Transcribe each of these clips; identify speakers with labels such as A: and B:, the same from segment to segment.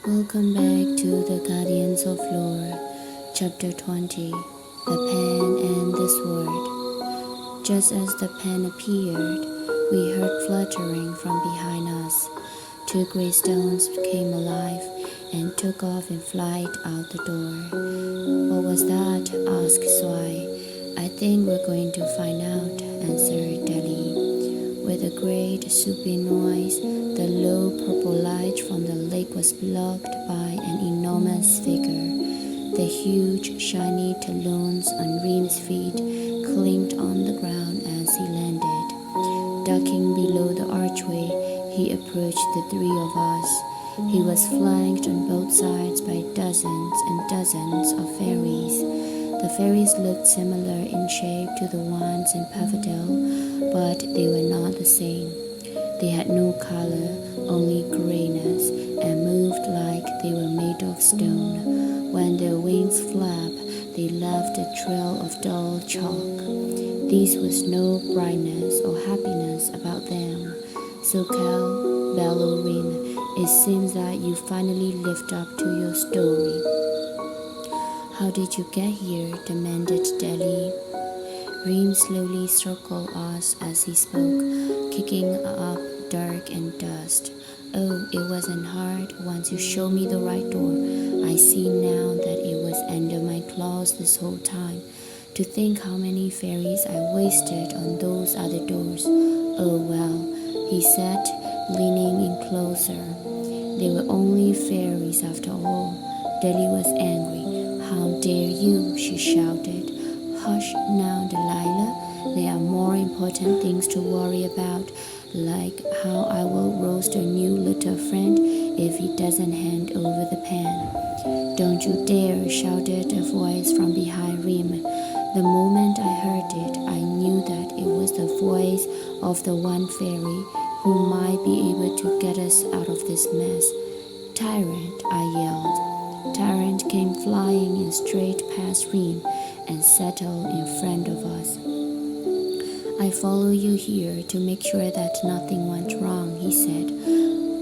A: Welcome back to the Guardians of Lore, Chapter 20, The Pen and the Sword. Just as the pen appeared, we heard fluttering from behind us. Two grey stones came alive and took off in flight out the door. What was that? Asked Swai. I think we're going to find out, answered Deli. With a great swooping noise, the low purple light from the lake was blocked by an enormous figure. The huge, shiny talons on Reem's feet clinked on the ground as he landed. Ducking below the archway, he approached the three of us. He was flanked on both sides by dozens and dozens of fairies. The fairies looked similar in shape to the ones in Pavidel, but they were not the same. They had no color, only grayness, and moved like they were made of stone. When their wings flapped, they left a trail of dull chalk. There was no brightness or happiness about them. So Cal, bellowed Reem, it seems that you finally lived up to your story. How did you get here? Demanded Deli. Reem slowly circled us as he spoke, kicking up dirt and dust. Oh, it wasn't hard once you showed me the right door. I see now that it was under my claws this whole time. To think how many fairies I wasted on those other doors. Oh well, he said, leaning in closer. They were only fairies after all. Deli was angry. How dare you, she shouted. Hush now, Delilah. There are more important things to worry about, like how I will roast a new little friend if he doesn't hand over the pen. Don't you dare, shouted a voice from behind Reem. The moment I heard it, I knew that it was the voice of the one fairy who might be able to get us out of this mess. Tyrant, I yelled. Tyrant came flying in straight past Reem and settled in front of us. I follow you here to make sure that nothing went wrong, he said.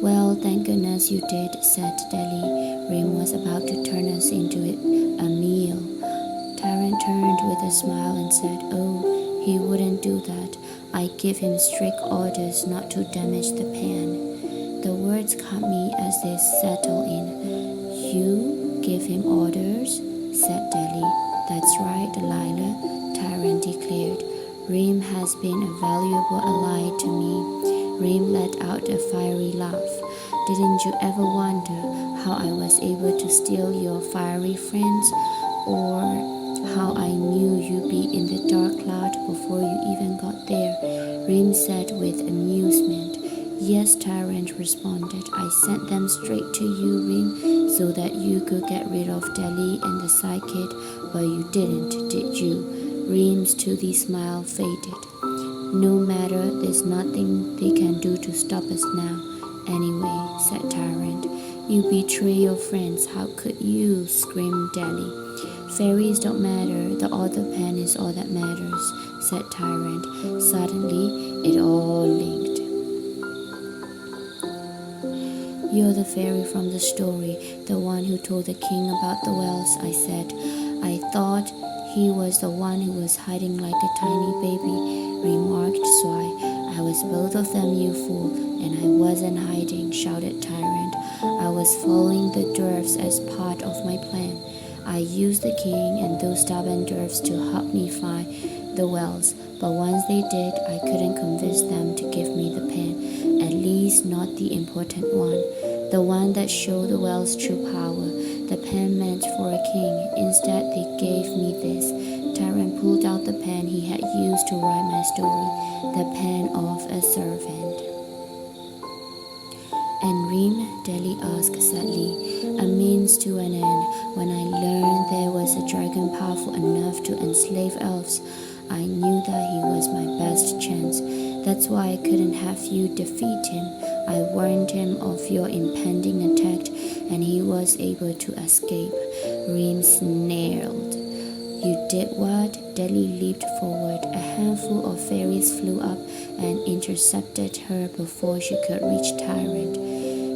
A: Well, thank goodness you did, said Deli. Reem was about to turn us into a meal. Tyrant turned with a smile and said, Oh, he wouldn't do that. I give him strict orders not to damage the pen. The words caught me as they settled in. You give him orders, said Deli. That's right, Delilah, Tyrant declared. Reem has been a valuable ally to me. Reem let out a fiery laugh. Didn't you ever wonder how I was able to steal your fiery friends, or how I knew you'd be in the dark cloud before you even got there? Reem said with amusement. Yes, Tyrant responded. I sent them straight to you, Reem, so that you could get rid of Deli and the Psychic, but you didn't, did you? Reem's toothy smile faded. No matter, there's nothing they can do to stop us now. Anyway, said Tyrant, you betray your friends. How could you? Screamed Deli. Fairies don't matter. The other pen is all that matters, said Tyrant. Suddenly, it all linked. You're the fairy from the story, the one who told the king about the wells, I said. I thought he was the one who was hiding like a tiny baby, remarked Swai. I was both of them, you fool, and I wasn't hiding, shouted Tyrant. I was following the dwarfs as part of my plan. I used the king and those stubborn dwarfs to help me find the wells, but once they did, I couldn't convince them to give me the pen, at least not the important one, the one that showed the wells' true power. The pen meant for a king. Instead, they gave me this. Tyrant pulled out the pen he had used to write my story, the pen of a servant. And Reem, Deli asked sadly, a means to an end. When I learned there was a dragon powerful enough to enslave elves, I knew that he was my best chance. That's why I couldn't have you defeat him. I warned him of your impending attack, and he was able to escape. Reem snarled. You did what? Deli leaped forward. A handful of fairies flew up and intercepted her before she could reach Tyrant.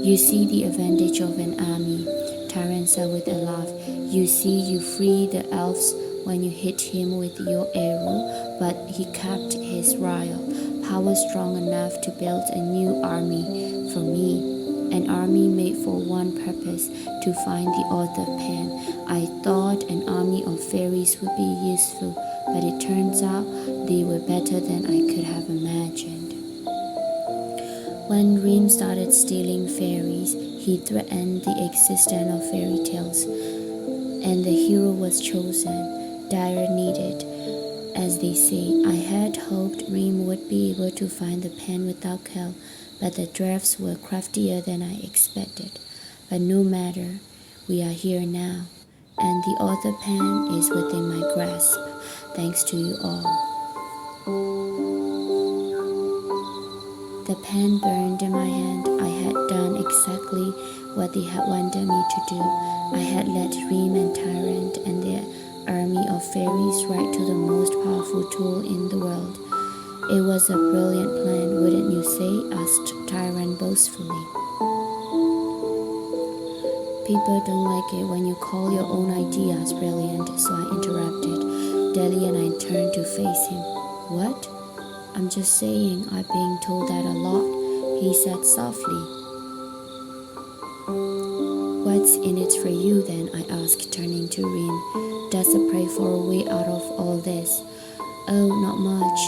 A: You see the advantage of an army, Tyrant said with a laugh. You see, you free the elves when you hit him with your arrow, but he kept his royal power strong enough to build a new army for me. An army made for one purpose, to find the Author Pen. I thought an army of fairies would be useful, but it turns out they were better than I could have imagined. When Reem started stealing fairies, he threatened the existence of fairy tales, and the hero was chosen, dire needed. As they say, I had hoped Reem would be able to find the pen without help, but the dwarfs were craftier than I expected. But no matter, we are here now, and the Author Pen is within my grasp, thanks to you all. The pen burned in my hand. I had done exactly what they had wanted me to do. I had led Reem and Tyrant and their army of fairies right to the most powerful tool in the world. It was a brilliant plan, wouldn't you say? Asked Tyrant boastfully. People don't like it when you call your own ideas brilliant, so I interrupted. Deli and I turned to face him. What? I'm just saying, I've been told that a lot, he said softly. What's in it for you then? I asked, turning to Reem, desperate for a way out of all this. Oh, not much.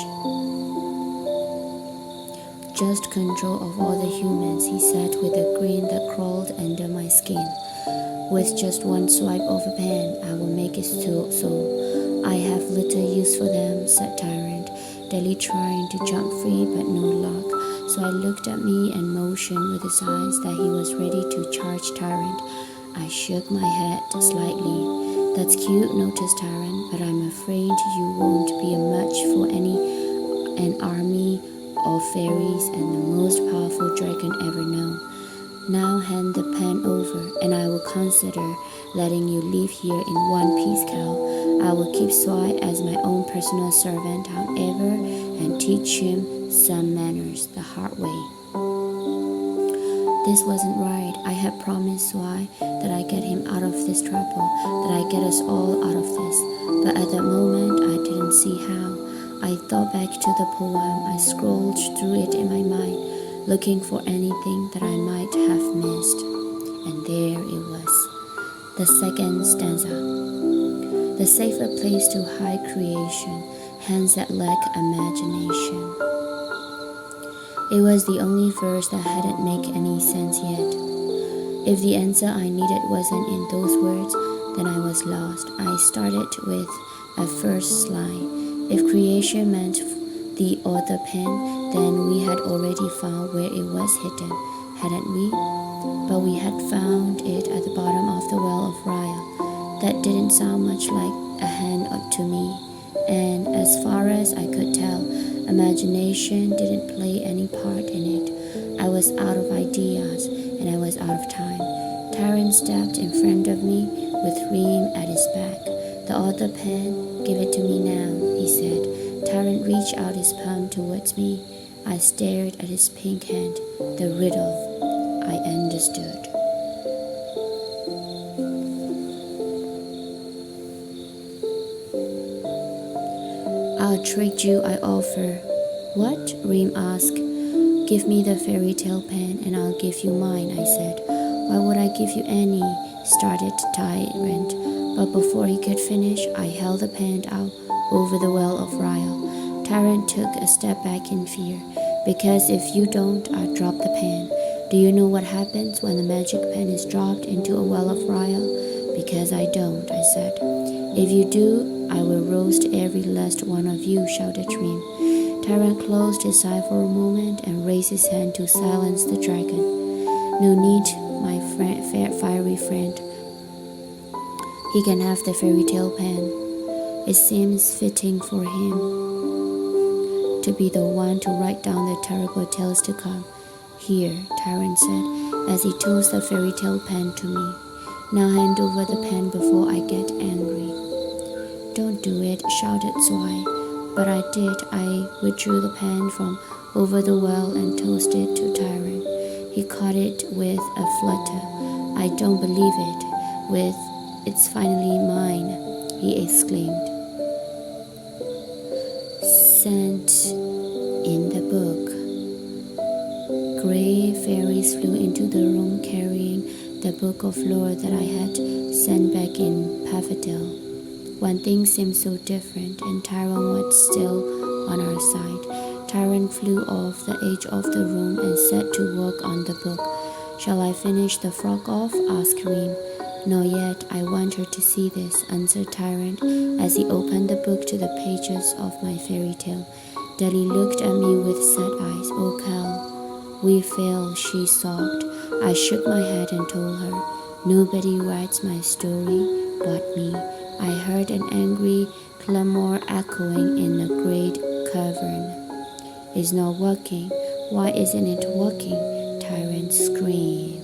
A: Just control of all the humans, he said with a grin that crawled under my skin. With just one swipe of a pen, I will make it so. I have little use for them, said Tyrant, Deli trying to jump free but no luck. So I looked at me and motioned with his eyes that he was ready to charge Tyrant. I shook my head slightly. That's cute, noticed Tyrant, but I'm afraid you won't be a match for an army of fairies and the most powerful dragon ever known. Now hand the pen over, and I will consider letting you live here in one piece, Cal. I will keep Swai as my own personal servant, however, and teach him some manners the hard way. This wasn't right. I had promised Swai that I get him out of this trouble, that I get us all out of this. But at that moment, I didn't see how. I thought back to the poem. I scrolled through it in my mind, looking for anything that I might have missed. And there it was. The second stanza. The safer place to hide creation, hands that lack imagination. It was the only verse that hadn't made any sense yet. If the answer I needed wasn't in those words, then I was lost. I started with a first line. If creation meant the Author Pen, then we had already found where it was hidden, hadn't we? But we had found it at the bottom of the well of Ryle. That didn't sound much like a hand to me, and as far as I could tell, imagination didn't play any part in it. I was out of ideas, and I was out of time. Tyrant stepped in front of me with Reem at his back. The Author Pen, give it to me now, he said. Tyrant reached out his palm towards me. I stared at his pink hand. The riddle. I understood. I'll trade you, I offer. What? Reem asked. Give me the fairy tale pen and I'll give you mine, I said. Why would I give you any? Started Tyrant. But before he could finish, I held the pen out over the well of Ryle. Tyrant took a step back in fear. Because if you don't, I'll drop the pen. Do you know what happens when the magic pen is dropped into a well of Ryle? Because I don't, I said. If you do, I will roast every last one of you, shouted Reem. Tyrant closed his eye for a moment and raised his hand to silence the dragon. No need, my fiery friend. He can have the fairy tale pen. It seems fitting for him to be the one to write down the terrible tales to come. Here, Tyrant said, as he tossed the fairy tale pen to me. Now hand over the pen before I get angry. Don't do it, shouted Zwei. But I did. I withdrew the pen from over the well and tossed it to Tyrant. He caught it with a flutter. I don't believe it. With "It's finally mine," he exclaimed. Sent in the book. Gray fairies flew into the room carrying the book of lore that I had sent back in Pavidel. One thing seemed so different, and Tyrone was still on our side. Tyrone flew off the edge of the room and set to work on the book. "Shall I finish the frog off?" asked Reem. "Not yet. I want her to see this," answered Tyrant as he opened the book to the pages of my fairy tale. Deli looked at me with sad eyes. "Oh, Cal, we failed," she sobbed. I shook my head and told her, "Nobody writes my story but me." I heard an angry clamor echoing in a great cavern. "It's not working. Why isn't it working?" Tyrant screamed.